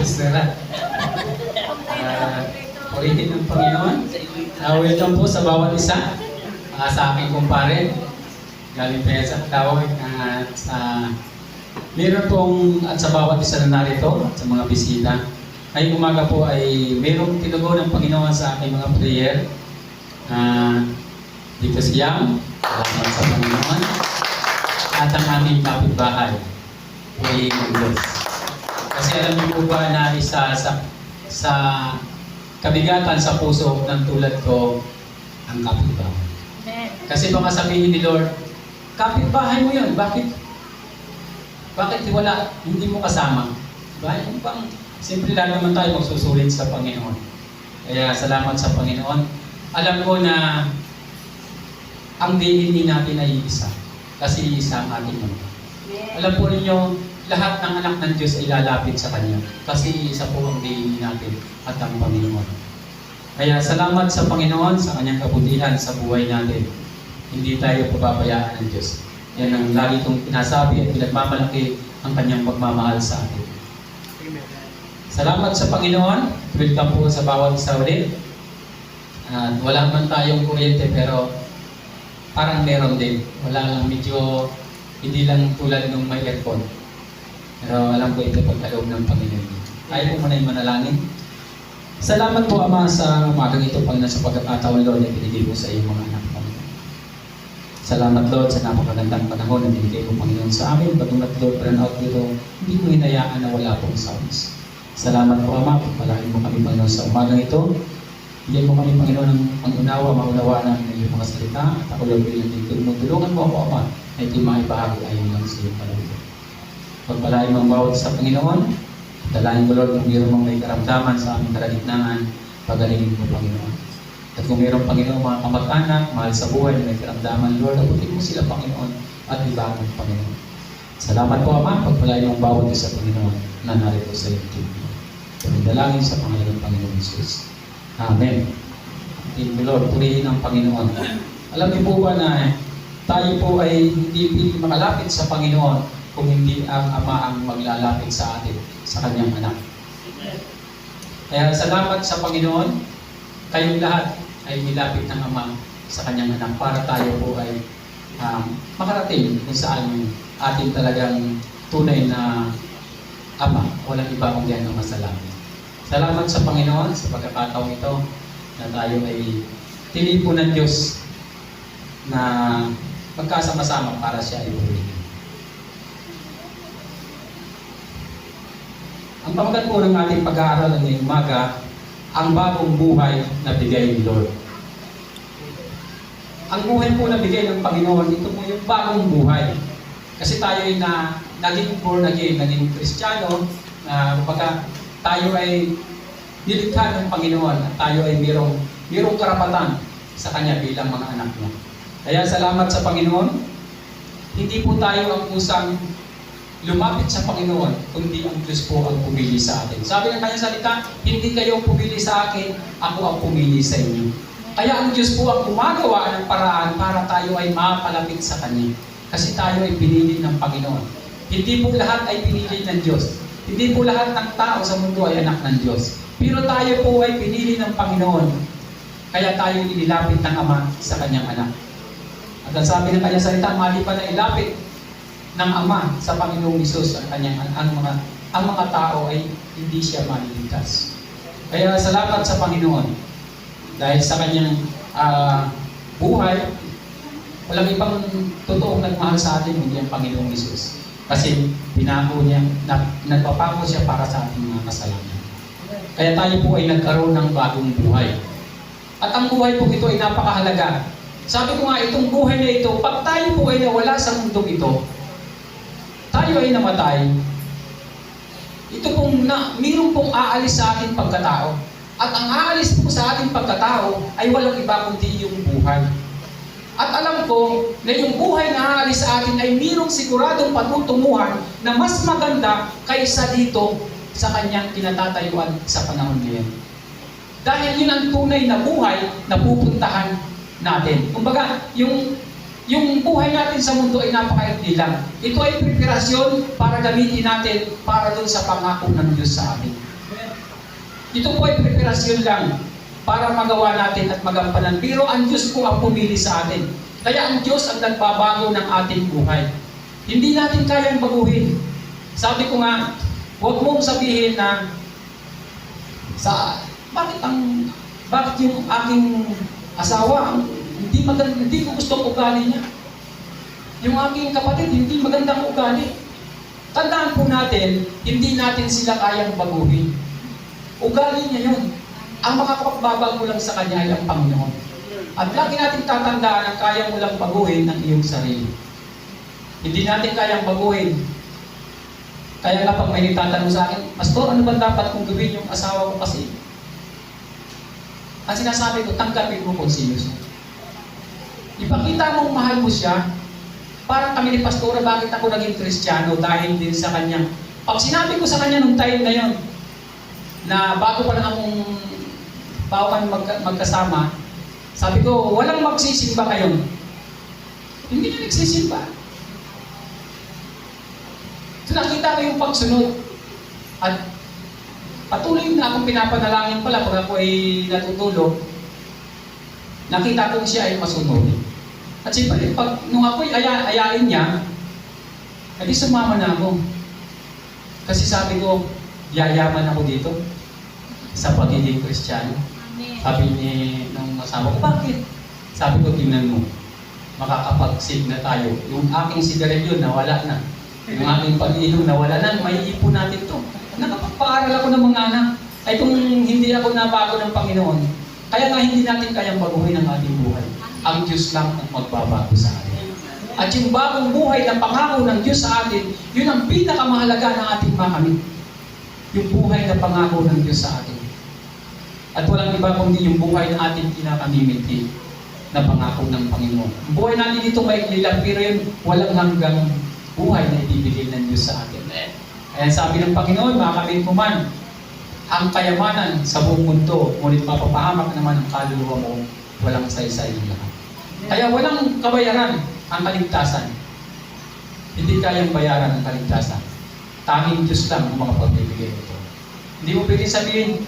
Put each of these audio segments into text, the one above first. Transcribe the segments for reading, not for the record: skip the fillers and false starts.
Sarap. Purihin ng Panginoon. Welcome po sa bawat isa. Sa aking kumpare. Galing pa yan sa tawag. Meron pong at sa bawat isa na narito at sa mga bisita. Ngayong umaga po ay merong tinugon ng Panginoon sa aking mga prayer. Dito si Yam. Salamat sa Panginoon. At ang aming kapitbahay. Praying ng Diyos. Kasi alam niyo po ba na isa sa kabigatan sa puso ng tulad ko ang kapitbahay. Kasi baka sabihin ni Lord, kapitbahay mo yun, bakit wala, hindi mo kasama? Diba? Siyempre lang naman tayo magsusulit sa Panginoon. Kaya salamat sa Panginoon. Alam ko na ang DNA natin ay isa. Kasi isa ang ating mga. Alam po ninyo, lahat ng anak ng Diyos ay lalapit sa Kanya. Kasi isa po ang DNA natin at ang Panginoon. Kaya salamat sa Panginoon sa Kanyang kabutihan sa buhay natin. Hindi tayo pababayaan ng Diyos. Yan ang lagi kong pinasabi at pinagmamalaki ang Kanyang pagmamahal sa atin. Salamat sa Panginoon. Welcome po sa bawat isa ulit. Wala man tayong kuryente pero parang meron din. Wala lang, medyo hindi lang tulad ng may aircon. Pero alam ko ito pagkaloob ng Panginoon. Tayo po muna yung manalangin. Salamat po Ama sa umagang ito pang nasa pagkakataon Lord na binigay mo sa iyong mga anak Panginoon. Salamat Lord sa napakagandang panahon na binigay mo Panginoon sa amin. Patulat Lord para out dito, hindi mo hinayaan na wala pong sounds. Salamat po Ama, pagpalain mo kami Panginoon sa umagang ito. Bigyan mo kami Panginoon ng pangunawa, maunawaan ng iyong mga salita. At ako Lord bilang dito mo, tulungan mo ako Ama na ito'y maibahagi ayon lang sa iyong panahon. Pagpalain mo ang bawat sa Panginoon. Dalahin mo Lord kung mayroon mong may karamdaman sa aming kalagitnaan, pagalingin mo Panginoon. At kung mayroon Panginoon mga kamag-anak, mahal sa buhay na may karamdaman Lord, abutin mo sila Panginoon at ibahan mo Panginoon. Salamat po Ama, pagpalain mo ang bawat sa Panginoon na narito sa iyong kingdom. Dalangin sa pangalan ng Panginoon Jesus. Amen. Thank you Lord, purihin ang Panginoon. Alam niyo po ba na tayo po ay hindi makalapit sa Panginoon kung hindi ang Ama ang maglalapit sa atin, sa Kanyang anak. Kaya salamat sa Panginoon, kayong lahat ay nilapit ng Ama sa Kanyang anak para tayo po ay makarating kung saan ating talagang tunay na Ama, walang iba kung yan ang masalangit. Salamat sa Panginoon sa pagkakataong ito na tayo ay tinipo ng Diyos na magkasama-sama para siya ay purihin. Ang pamagat po ng ating pag-aaral ngayong umaga, ang bagong buhay na bigay ni Lord. Ang buhay po na bigay ng Panginoon, ito po yung bagong buhay. Kasi tayo ay naging born again, naging Kristiyano, kapag tayo ay nilikha ng Panginoon at tayo ay mayroong karapatan sa Kanya bilang mga anak niya. Kaya salamat sa Panginoon, hindi po tayo ang kusang lumapit sa Panginoon, kundi ang Diyos po ang pumili sa atin. Sabi ng Kanyang salita, hindi kayo pumili sa akin, ako ang pumili sa inyo. Kaya ang Diyos po ang gumagawa ng paraan para tayo ay mapalapit sa Kanya. Kasi tayo ay pinili ng Panginoon. Hindi po lahat ay pinili ng Diyos. Hindi po lahat ng tao sa mundo ay anak ng Diyos. Pero tayo po ay pinili ng Panginoon. Kaya tayo inilapit ng Ama sa Kanyang anak. At ang sabi ng Kanyang salita, mali pa na ilapit ng Ama sa Panginoong Hesus ang mga tao ay hindi siya maliligtas. Kaya salamat sa Panginoon dahil sa Kanyang buhay, walang ibang totoong nagmahal sa atin kundi ang Panginoong Hesus. Kasi pinako niya, nagpapako siya para sa ating mga kasalanan. Kaya tayo po ay nagkaroon ng bagong buhay. At ang buhay po ito ay napakahalaga. Sabi ko nga, itong buhay na ito, pag tayo po ay nawala sa mundong ito, tayo ay namatay, ito pong mayroon pong aalis sa ating pagkatao. At ang aalis po sa ating pagkatao ay walang iba kundi yung buhay. At alam ko na yung buhay na aalis sa atin ay mayroong siguradong patutunguhan na mas maganda kaysa dito sa Kanyang kinatatayuan sa panahon ngayon. Dahil yun ang tunay na buhay na pupuntahan natin. Kumbaga, yung yung buhay natin sa mundo ay napakaikli lang. Ito ay preparasyon para gamitin natin para doon sa pangako ng Diyos sa atin. Ito po ay preparasyon lang para magawa natin at magampanan. Pero ang Diyos po ang pumili sa atin. Kaya ang Diyos ang nagbabago ng ating buhay. Hindi natin kayang baguhin. Sabi ko nga, huwag mong sabihin na bakit yung aking asawa hindi ko gusto ang ugali niya. Yung aking kapatid, hindi magandang ugali. Tandaan po natin, hindi natin sila kayang baguhin. Ugali niya yun. Ang makakapagbabago lang sa kanya ay ang Panginoon. At lagi natin tatandaan na kaya mo lang baguhin ang iyong sarili. Hindi natin kayang baguhin. Kaya nga pag may nagtatanong sa akin, Pastor, ano ba dapat kong gawin yung asawa ko kasi? Ang sinasabi ko, tanggapin mo kung sino siya. Ipakita mong mahal mo siya. Parang kami ni Pastora, bakit ako naging Kristiyano? Dahil din sa kanya. Pag sinabi ko sa kanya nung time na yon, na bago pa lang akong magkasama, sabi ko, walang magsisimba kayo. Hindi niya nagsisimba. So nakita ko yung pagsunod. At patuloy na akong pinapanalangin pala pag ako ay natutulog. Nakita ko siya ay masunod. At siyempre, nung ako'y ayain niya, edi sumama na ako. Kasi sabi ko, yayaman ako dito sa pagiging Kristiyano. Sabi ng asawa ko, bakit? Sabi ko, tingnan mo, makakapag-save na tayo. Yung aking sigarilyo, nawala na. Yung aking pag-inom, nawala na. May ipon natin to. Nakapagpaaral ako ng mga anak. Ay kung hindi ako nabago ng Panginoon, kaya nga hindi natin kayang baguhin ang ating buhay. Ang Diyos lang ang magbabago sa atin. At yung bagong buhay na pangako ng Diyos sa atin, yun ang pinakamahalaga ng ating makamit. Yung buhay na pangako ng Diyos sa atin. At walang iba kundi yung buhay na ating kinakamimiti na pangako ng Panginoon. Ang buhay natin dito maikli lang, pero yun walang hanggang buhay na ibibigay ng Diyos sa atin. Kaya sabi ng Panginoon, makamit mo man ang kayamanan sa buong mundo, ngunit mapapahamak naman ang kaluluwa mo, walang saysay ng lahat. Kaya walang kabayaran ang kaligtasan. Hindi kayang bayaran ang kaligtasan. Tanging Diyos lang ang mga pagbibigay nito. Hindi mo pwede sabihin,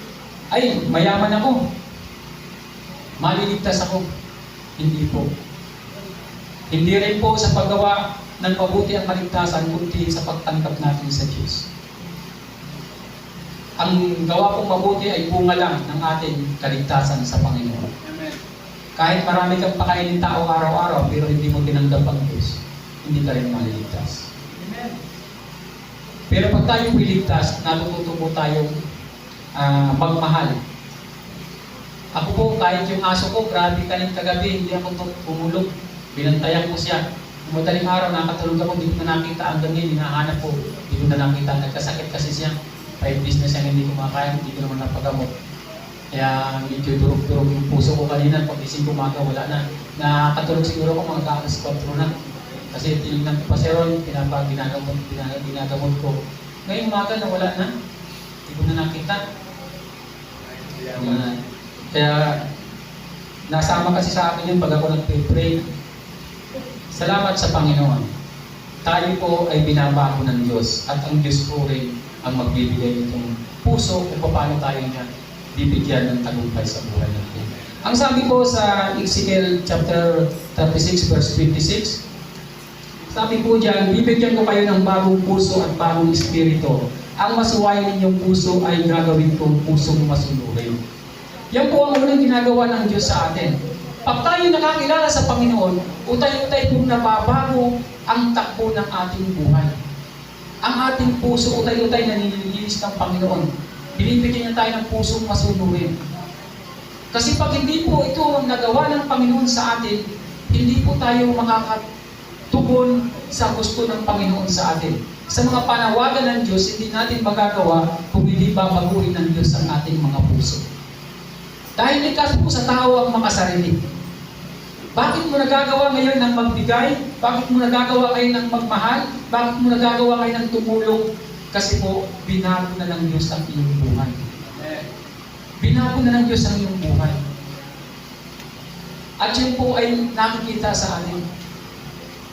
ay, mayaman ako. Maliligtas ako. Hindi po. Hindi rin po sa paggawa ng mabuti ang kaligtasan, kundi sa pagtanggap natin sa Diyos. Ang gawa pong mabuti ay bunga lang ng ating kaligtasan sa Panginoon. Amen. Kahit marami kang pakainin tao araw-araw, pero hindi mo tinanggap ang Diyos, hindi ka rin maliligtas. Amen. Pero pag tayo piligtas, natututo po tayong magmahal. Ako po, kahit yung aso ko, grabe kanin kagabi, hindi ako pumulog. Binantayan ko siya. Madaling araw, nakatulog ako, hindi ko na nakita hanggang ngayon, hinahanap ko. Hindi ko na nakita, nagkasakit kasi siya. 5 days na siyang hindi kumakain, hindi ko naman napagamot. Kaya medyo durog-durog yung puso ko kanina, pag-ising kumaga, wala na. Nakatulog siguro ko mga kakas 4 na. Kasi tinignan ko pa si Ron, ginagamot ko. Ngayon umaga na wala na. Hindi ko na nakita. Kaya nasama kasi sa akin yun pag ako nag-pray. Salamat sa Panginoon. Tayo po ay binabago ng Diyos at ang Diyos po rin ang magbibigay nitong puso kung paano tayo niya bibigyan ng tagumpay sa buhay natin. Ang sabi po sa Ezekiel chapter 36 verse 26, sabi po diyan, bibigyan ko kayo ng bagong puso at bagong espiritu. Ang masuwayin ninyong puso ay gagawin kong pusong masunurin. Yan po ang unang ginagawa ng Diyos sa atin. Pag tayo nakakilala sa Panginoon, utay-utay pong nababago ang takbo ng ating buhay. Ang ating puso, utay-utay na nililinis ng Panginoon. Binibigyan niya tayo ng pusong masunurin. Kasi pag hindi po ito nagawa ng Panginoon sa atin, hindi po tayo makakatugon sa gusto ng Panginoon sa atin. Sa mga panawagan ng Diyos, hindi natin magagawa kung hindi babaguhin ng Diyos ang ating mga puso. Dahil likas po sa tao ang makasarili. Bakit mo nagagawa ngayon ng magbigay? Bakit mo nagagawa ngayon ng magmahal? Bakit mo nagagawa ngayon ng tumulong? Kasi po, binago na ng Diyos ang iyong buhay. Binago na ng Diyos ang iyong buhay. At yun po ay nakikita sa atin.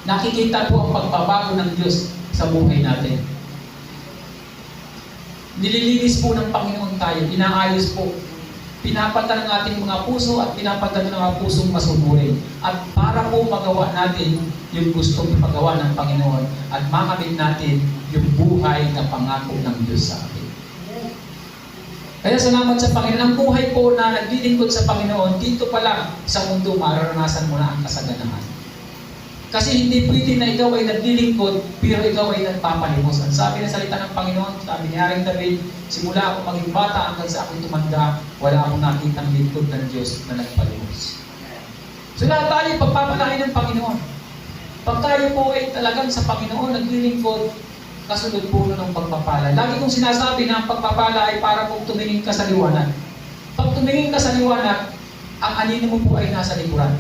nakikita po ang pagbabago ng Diyos sa buhay natin. Nililinis po ng Panginoon tayo, inaayos po. Pinapatan ng ating mga puso at pinapatan ng mga pusong masunurin. At para po magawa natin yung gustong ipagawa ng Panginoon at makamit natin yung buhay na pangako ng Diyos sa atin. Kaya salamat sa Panginoon. Ang buhay po na naglilingkod sa Panginoon, dito pa lang sa mundo mararanasan mo na ang kasaganahan. Kasi hindi pwede na ikaw ay naglilingkod, pero ikaw ay nagpapalimos. Ang sabi ng salita ng Panginoon, sabi ni Haring David, simula ako maging bata hanggang sa ako'y tumanda, wala akong nakitang lingkod ng Diyos na nagpalimos. So lahat tayo pagpapalain ng Panginoon. Pag tayo po ay talagang sa Panginoon naglilingkod, kasunod po ng pagpapala. Lagi kong sinasabi na ang pagpapala ay para po tumingin ka sa liwanag. Pag tumingin ka sa liwanag, ang anino mo po ay nasa likuran.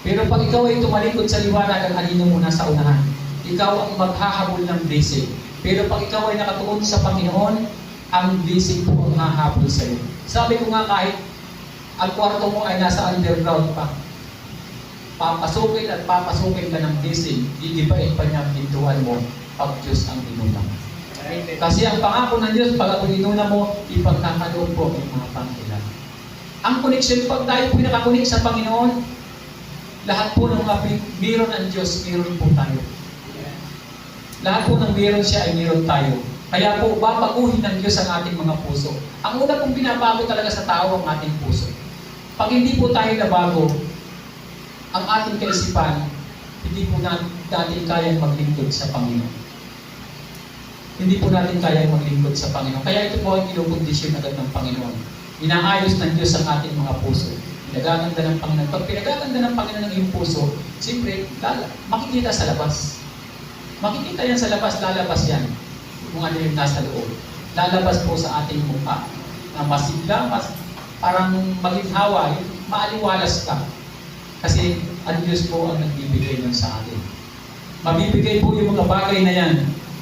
Pero pag ikaw ay tumalikod sa liwanag, ang anino mo nasa unahan. Ikaw ang maghahabol ng blessing. Pero pag ikaw ay nakatuon sa Panginoon, ang blessing po ang hahabol sa iyo. Sabi ko nga kahit ang kwarto mo ay nasa underground pa, papasukin at papasukin ka ng blessing, igibain pa niya ang pintuan mo pag Diyos ang inuna. Kasi ang pangako ng Diyos, pag ako inuna mo, ipagkakaloon po ang mga pangkilan. Ang connection, pag tayo po nakakunik sa Panginoon, lahat po ng mga meron ang Diyos, meron po tayo. Lahat po ng meron siya ay meron tayo. Kaya po, babaguhin ng Diyos ang ating mga puso. Ang una pong binabago talaga sa tao ang ating puso. Pag hindi po tayo nabago, ang ating kaisipan, hindi po natin kayang maglingkod sa Panginoon. Hindi po natin kayang maglingkod sa Panginoon. Kaya ito po ang kinukondisyon agad ng Panginoon. Inaayos ng Diyos ang ating mga puso. Pinagaganda ng Panginoon. Pag pinagaganda ng Panginoon ng iyong puso, siyempre, makikita sa labas. Makikita yan sa labas, lalabas yan. Kung ano yung nasa loob. Lalabas po sa ating mukha. Na masigla, parang maginhawa, maaliwalas ka. Kasi ang Diyos po ang nagbibigay nun sa atin. Mabibigay po yung mga bagay na yan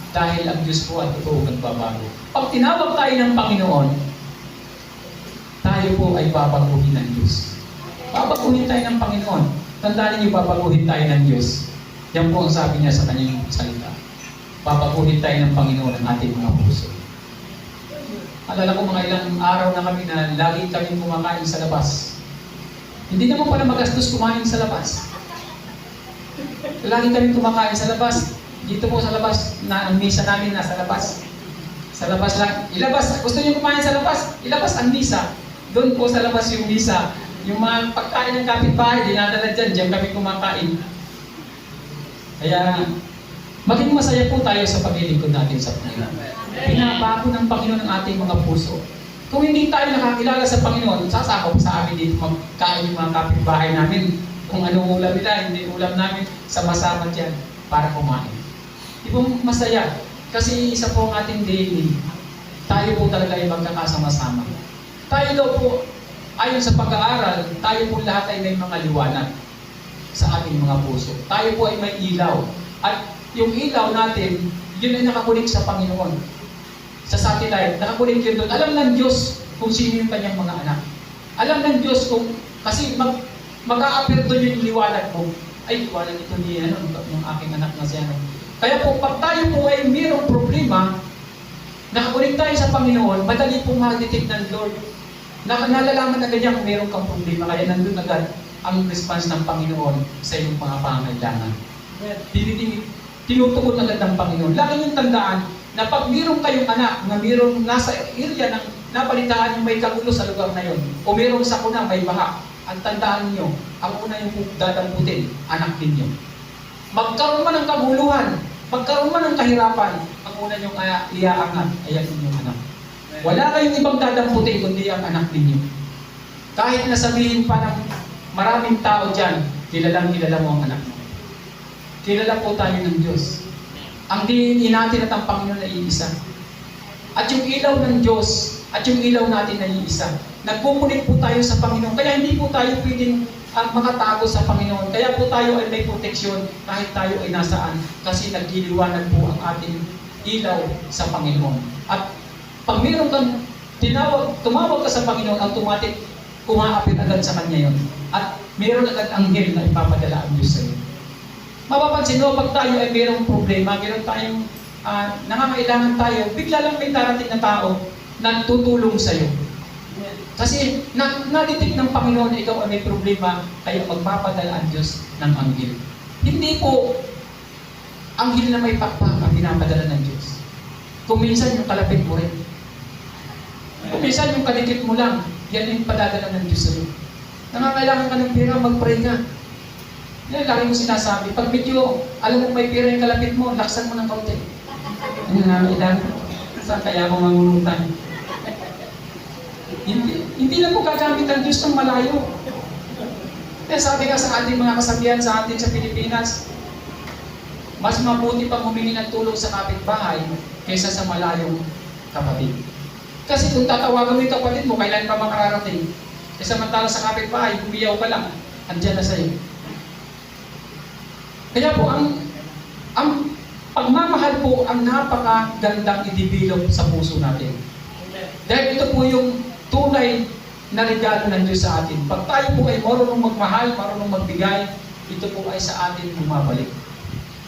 dahil ang Diyos po at totoo nagbabago. Pag tinawag tayo ng Panginoon, tayo po ay babaguhin ng Diyos. Babaguhin tayo ng Panginoon. Tandaan niyo, babaguhin tayo ng Diyos. Yan po ang sabi niya sa kanyang salita. Babaguhin tayo ng Panginoon ang ating mga puso. Alala ko mga ilang araw na kami na lagi kami kumakain sa labas. Hindi naman pala magastos kumain sa labas. Lagi kami kumakain sa labas. Dito po sa labas, na ang misa namin nasa labas. Sa labas lang. Ilabas. Gusto niyo kumain sa labas? Ilabas ang misa. Doon po sa labas yung misa. Yung mga pagkain ng kapitbahay, dinadala dyan. Diyan kami kumakain. Kaya, maging masaya po tayo sa paglilingkod natin sa Panginoon. Pinabago ng Panginoon ang ating mga puso. Kung hindi tayo nakakilala sa Panginoon, sasakop sa amin dito magkain yung mga kapitbahay namin. Kung anong ulam nila, hindi ulam namin, sama-sama dyan para kumain. Di po masaya. Kasi isa po ang ating DNA. Tayo po talaga ay magkakasama-sama. Tayo daw po, ayon sa pag-aaral, tayo po lahat ay may mga liwanag sa ating mga puso. Tayo po ay may ilaw. At yung ilaw natin, yun ay nakakunik sa Panginoon. Sa satellite, nakakunik yun doon. Alam ng Diyos kung sino yung kanyang mga anak. Alam ng Diyos kung, kasi mag-a-appear doon yung liwanag mo. Ay, liwanag ito ni yung aking anak na siya. Kaya po, pag tayo po ay mayroong problema, nakakunik tayo sa Panginoon, madali pong ma-detect ng Lord. Nalalaman agad niya kung mayroong kang problema, kaya nandun agad ang response ng Panginoon sa iyong mga pangangailangan. Tinutukod agad ng Panginoon. Lagi niyong tandaan na pag mayroong kayong anak na mayroong nasa area ng napalitaan yung may kagulo sa lugar na yon, o mayroong sakuna, may baha, ang tandaan niyo, ang una yung dadamputin, anak ninyo. Magkaroon man ng kaguluhan, magkaroon man ng kahirapan, ang una niyong iaangat ay ang inyong anak. Wala kayong ibang dadamputin kundi ang anak ninyo. Kahit nasabihin pa ng maraming tao dyan, kilala mo ang anak mo. Kilala po tayo ng Diyos. Ang DNA natin at ang Panginoon ay iisa. At yung ilaw ng Diyos, at yung ilaw natin ay iisa. Nagpupulit po tayo sa Panginoon. Kaya hindi po tayo pwedeng makatago sa Panginoon. Kaya po tayo ay may proteksyon kahit tayo ay nasaan. Kasi nagliliwanag po ang ating ilaw sa Panginoon. At pag mayroon kang tumawag ka sa Panginoon, automatic kumaapit agad sa Kanya yon. At mayroon agad anghel na ipapadala ang Diyos sa iyo. Mapapansin mo, pag tayo ay mayroong problema, mayroon tayong nangangailangan tayo, bigla lang may darating na tao na tutulong sa'yo. Kasi naditik ng Panginoon na ikaw ay may problema, kaya magpapadala ang Diyos ng anghel. Hindi po anghel na may pakpak ang pinapadala ng Diyos. Kung minsan yung kalapit mo rin. Kung minsan yung kalikit mo lang, yan yung padadala ng Diyos sa'yo. Nangangailangan ka ng pera, mag-pray ka. Yan, lagi mo sinasabi. Pag medyo, alam mo may pera yung kalapit mo, laksan mo ng kaunti. Ano na, ilan? Saan kaya ako mangungutang? Hindi lang po gagamit ang Diyos ng malayo. Kaya sabi nga sa ating mga kasabihan sa atin sa Pilipinas, mas mabuti pang humingi ng tulong sa kapitbahay kaysa sa malayong kapatid. Kasi kung tatawagan mo yung kapatid mo, kailan pa makararating? E samantala sa kapitbahay, humiyaw ka lang, andyan na sa'yo. Kaya po, ang pagmamahal po ang napakagandang i-develop sa puso natin. Dahil ito po yung tunay na regalo ng Diyos sa atin. Pag tayo po ay marunong magmahal, marunong magbigay, ito po ay sa atin bumabalik.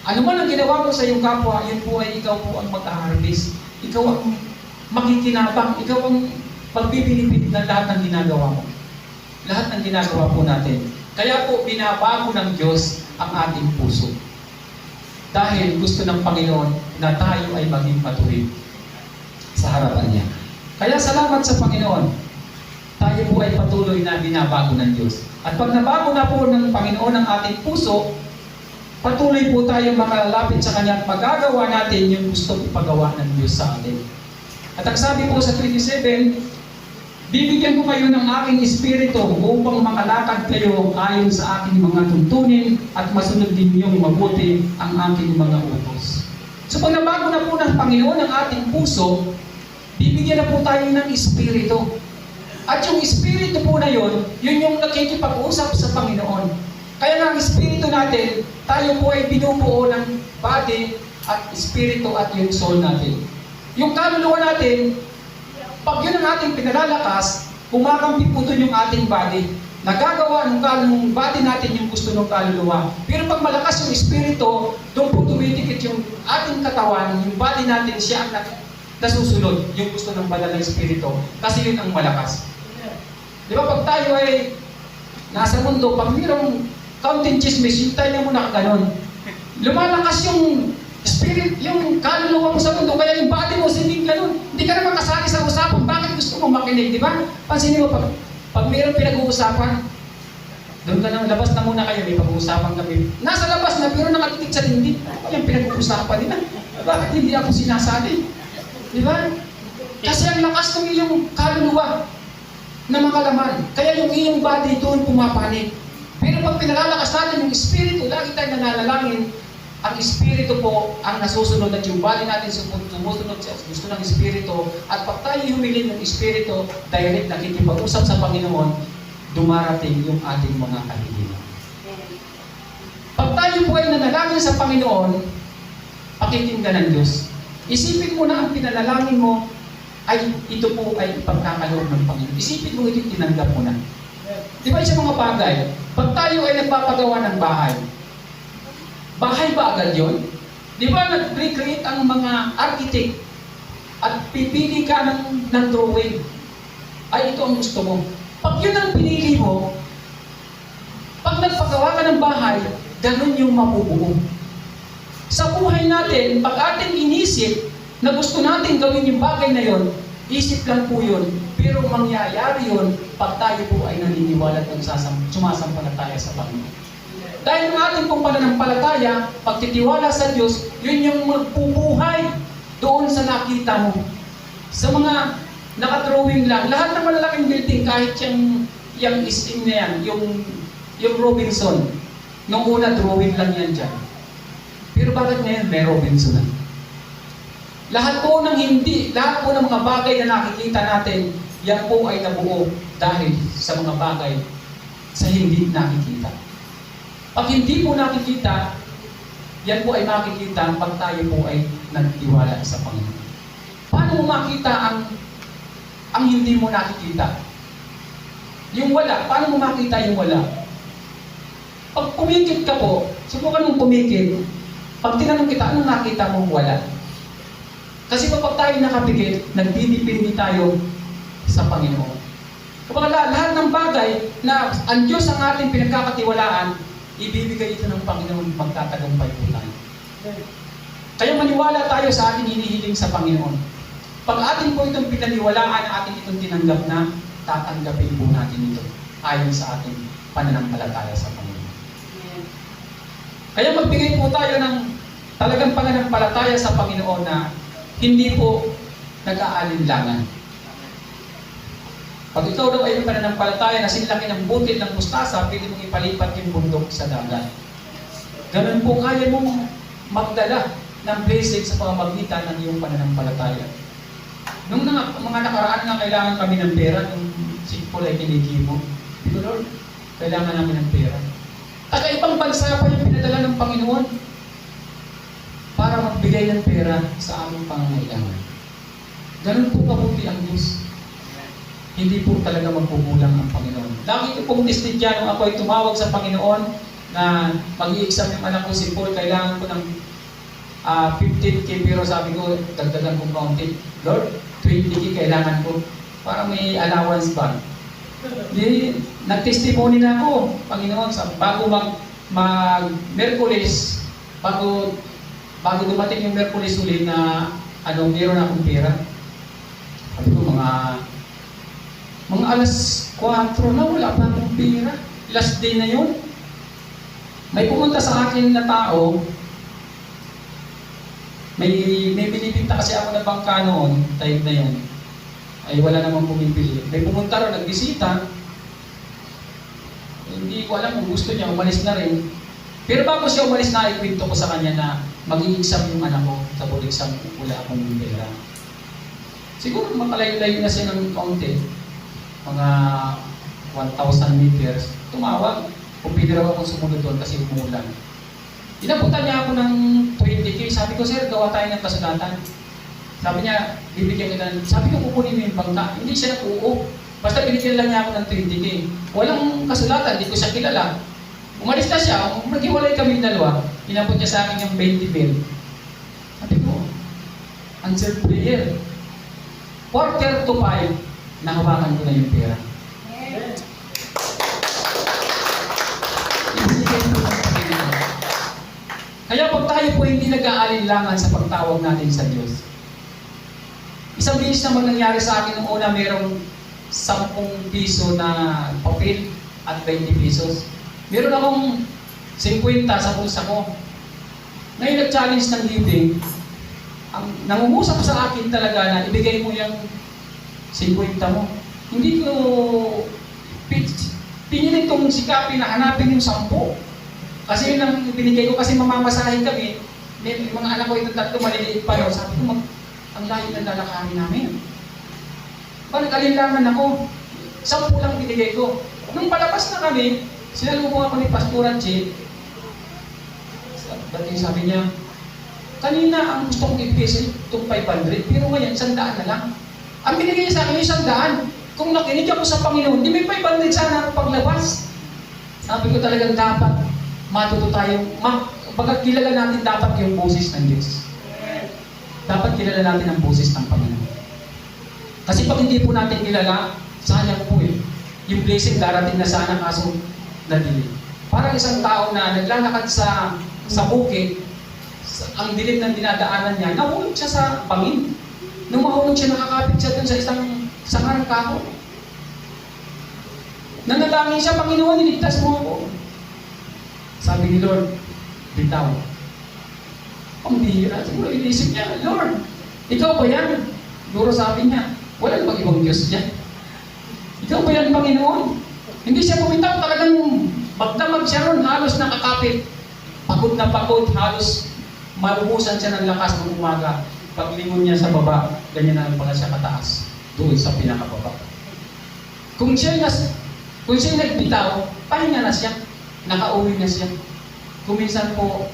Ano man ang ginawa mo sa iyong kapwa, yun po ay ikaw po ang mag-harvest. Ikaw ang makikinabang, ikaw ang pagbibinibig ng lahat ng ginagawa mo. Lahat ng ginagawa po natin. Kaya po binabago ng Diyos ang ating puso. Dahil gusto ng Panginoon na tayo ay maging matuwid sa harapan niya. Kaya salamat sa Panginoon. Tayo po ay patuloy na binabago ng Diyos. At pag nabago na po ng Panginoon ang ating puso, patuloy po tayong makalalapit sa Kanya at magagawa natin yung gusto ipagawa ng Diyos sa atin. At ang sabi po sa 27, bibigyan ko kayo ng aking espiritu upang makalakad kayo ayon sa aking mga tuntunin at masunod din niyong mabuti ang aking mga utos. So pag nabago na po ng Panginoon ang ating puso, bibigyan na po tayo ng espiritu. At yung espiritu po na yun yung nakikipag-usap sa Panginoon. Kaya nga ang espiritu natin, tayo po ay binubuo ng body at espiritu at yung soul natin. Yung kaluluwa natin, pag yun ang ating pinalalakas, kumakampi po doon yung ating body. Nagagawa ng body natin yung gusto ng kaluluwa. Pero pag malakas yung espiritu, doon po tumitikit yung ating katawan, yung body natin, siya ang nasusunod yung gusto ng banal na espiritu. Kasi yun ang malakas. Di ba pag tayo ay nasa mundo, pag mayroong counting chismis, yung tayo mo nakaganon. Lumalakas yung spirit, yung kaluluwa mo sa mundo, kaya yung body mo, hindi ganun. Hindi ka naman kasali sa usapan. Bakit gusto mo makinig, di ba? Pansinin mo, pag mayroong pinag-uusapan, doon ka na, labas na muna kayo, may pag-uusapan kami. Nasa labas na, pero nakatitig sa dingding. Ano yung pinag-uusapan nila? Bakit hindi ako sinasali? Di ba? Kasi ang lakas ng iyong kaluluwa na makalaman. Kaya yung iyong body doon pumapanik. Pero pag pinalalakas natin yung espiritu, lagi tayo nananalangin, ang espiritu po ang nasusunod at yung body natin sumusunod sa gusto ng espiritu. At pag tayo humiling ng espiritu, direct nakikipag-usap sa Panginoon, dumarating yung ating mga kahilingan. Pag tayo po ay nanalangin sa Panginoon, pakikinggan ng Diyos. Isipin mo na ang pinanalangin mo ay ito po ay ipagkakaloob ng Panginoon. Isipin mo ito, tinanggap mo na. Di ba sa mga bagay, pag tayo ay nagpapagawa ng bahay, bahay ba agad yun? Di ba nag-recreate ang mga architect at pipili ka ng drawing? Ay, ito ang gusto mo. Pag yun ang pinili mo, pag nagpagawa ka ng bahay, ganun yung mabubuo. Sa buhay natin, pag ating inisip na gusto natin gawin yung bagay na yon, isip lang po yun. Pero mangyayari yun pag tayo po ay naniniwala at sumasampalataya sa Panginoon. Dahil ang ating pong pananampalataya, pagtitiwala sa Diyos, yun yung magpubuhay doon sa nakita mo. Sa mga nakadrawing lang, lahat ng malalaking building, kahit yung isting na yan, yung Robinson, nung una drawing lang yan dyan. Pero bakit ngayon may Robinson na? Lahat po ng mga bagay na nakikita natin, yan po ay nabuo dahil sa mga bagay sa hindi nakikita. Pag hindi po nakikita, yan po ay makikita pag tayo po ay nagtiwala sa Panginoon. Paano mo makita ang hindi mo nakikita? Yung wala, paano mo makita yung wala? Pag pumikit ka po, Subukan mong pumikit. Pag tinanong kita, anong nakita mo? Wala. Kasi kapag tayo nakapikit, nagdidipindi tayo sa Panginoon. Kapag lahat ng bagay na ang Diyos ang ating pinagkakatiwalaan, ibibigay ito ng Panginoon, magtatagumpay po tayo. Kaya maniwala tayo sa ating hinihiling sa Panginoon. Pag atin po itong pinaniwalaan, atin itong tinanggap na, tatanggapin po natin ito ayon sa ating pananampalataya sa Panginoon. Kaya magbigay po tayo ng talagang pananampalataya sa Panginoon na hindi po nag-aalinlangan. Pag ikaw daw ay pananampalataya na sinlaki ng butil ng mustasa, pwede mong ipalipat yung bundok sa dagat. Ganun po kaya mong magdala ng blessing sa pamamagitan ng iyong pananampalataya. Nung mga nakaraan nga kailangan kami ng pera, nung si Paul ay kinikibo, dito Lord, kailangan namin ng pera. Taga-ibang bansa pa yung pinadala ng Panginoon para magbigay ng pera sa aming pangangailangan. Ganun po kabuti ang Diyos. Hindi po talaga magkukulang ang Panginoon. Lagi ko pong testigyan nung ako ay tumawag sa Panginoon na mag-i-exam yung anak ko si Paul, kailangan ko ng 15K, pero sabi ko, dagdagan kong kaunti. Lord, 20K kailangan ko para may allowance ba? Di, nag-testimony na ako, Panginoon, bago mag-Merkulis, bago dumating yung Merkulis ulit na meron akong pera. Sabi ko, mga alas 4 na, wala pa akong pera. Last day na yun. May pumunta sa akin na tao, may binibinta kasi ako na bangka noon, time na yun. Ay wala namang bumibili. May pumunta rin, nagbisita. Hindi ko alam kung gusto niya, umalis na rin. Pero bago siya umalis na, ikwento ko sa kanya na mag-i-exam yung anak ko. Sa board exam, wala akong pera. Siguro makalayo-layo na siya ng kaunti. Mga 1,000 meters. Tumawag. Kung pwede raw akong sumunod doon kasi umulan. Inabutan niya ako ng 20K. Sabi ko, sir, gawa tayo ng kasulatan. Sabi niya, bibigyan kita ng... Sabi ko, kukunin mo yung bangka. Hindi siya nag-uo. Basta binigyan lang niya ako ng 20K. Walang kasulatan, hindi ko siya kilala. Umalis na siya, maghiwalay kami dalawa. Inabot niya sa akin yung 20 mil. Sabi ko, answer prayer. 4:45, nahawakan ko na yung pera. Kaya pag tayo po hindi nag-aalinlangan sa pagtawag natin sa Diyos. Isang bilis naman nangyari sa akin nung una, merong 10 piso na papel at 20 pesos. Meron akong 50 sa bulsa ko. Ngayon nag-challenge ng giving, ang nangungusap sa akin talaga na ibigay mo yung 50 mo. Hindi ko pinilit kong sikapin na hanapin yung 10. Kasi yun ang binigay ko, kasi mamamasahin kami, may mga anak ko itong 3 maliliit pa yun. Sabi ko, ang layo ng lalakarin namin. Nag-alinlangan ako. 10 lang binigay ko. Nung palabas na kami, sinalubong ako ni Pastor Anche. Sabi niya, kanina ang gusto kong ibigay sa itong 500, pero ngayon, 100 na lang. Ang binigay niya sa akin yung 100. Kung nakinig ako sa Panginoon, di may 500 sana ako paglabas. Sabi ko talagang dapat matuto tayo, pagkat kilala natin dapat yung boses ng Diyos. Dapat kilala natin ang boses ng Panginoon. Kasi pag hindi po natin kilala, sayang po eh. Yung blessing darating na sana kaso nadili. Parang isang tao na naglalakad sa bukid, ang dilim ng dinadaanan niya, nahulog siya sa bangin. Nung mahulog siya, nakakapit siya dun sa isang sangarang kahoy. Nanalangin siya, Panginoon, niligtas mo ako. Sabi ni Lord, bitaw. Ang bihira. Siguro inisip niya, Lord, ikaw ba yan? Siguro sabi niya, wala bang ibang Diyos niya? Ikaw ba yan, Panginoon? Hindi siya bumitaw, talagang magdamag siya ron, halos nakakapit. Pagod na pagod, halos malubusan siya ng lakas ng umaga. Paglingon niya sa baba, ganyan na pala siya kataas, doon sa pinakababa. Kung siya nagbitaw, pahinga na siya. Nakauwi na siya. Kuminsan po,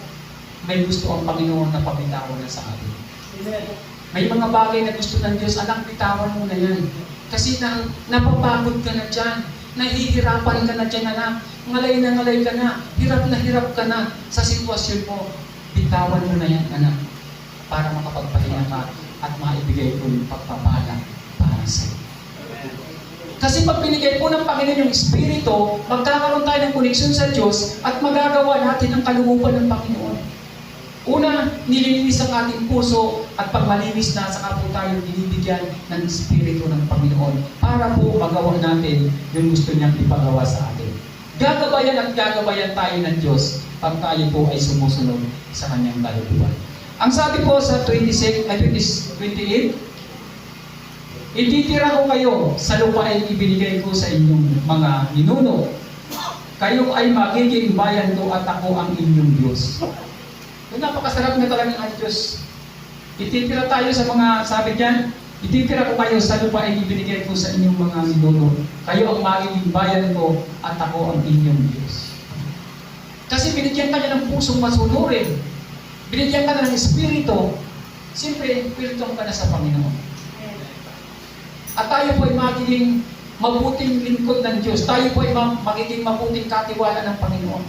may gusto ang Panginoon na pabitawan na sa atin. May mga bagay na gusto ng Diyos, anak, bitawan mo na yan. Kasi napapagod ka na dyan. Nahihirapan ka na dyan, anak. ngalay ka na hirap ka na sa sitwasyon mo, bitawan mo na yan, anak, para makapagpahinga ka at maibigay ko yung pagpapala para sa iyo. Kasi pag binigay po ng Panginoon yung Espiritu, magkakaroon tayo ng koneksyon sa Diyos at magagawa natin ang kalooban ng Panginoon. Una, nililinis ang ating puso at pag malinis na, saka po tayo binibigyan ng Espiritu ng Panginoon para po magawa natin yung gusto niyang ipagawa sa atin. Gagabayan at gagabayan tayo ng Diyos pag tayo po ay sumusunod sa kanyang kalooban. Ang sabi po sa 28, ititira ko kayo sa lupain ibinigay ko sa inyong mga ninuno. Kayo ay magiging bayan ko at ako ang inyong Diyos. Yung napakasarap na talagang ang Diyos. Ititira tayo sa mga, sabi diyan, ititira ko kayo sa lupain ibinigay ko sa inyong mga ninuno. Kayo ang magiging bayan ko at ako ang inyong Diyos. Kasi binigyan ka niya ng pusong masunurin. Binigyan ka na ng Espiritu. Siyempre, piltong ka na sa Panginoon. At tayo po ay magiging mabuting lingkod ng Diyos. Tayo po ay magiging mabuting katiwala ng Panginoon.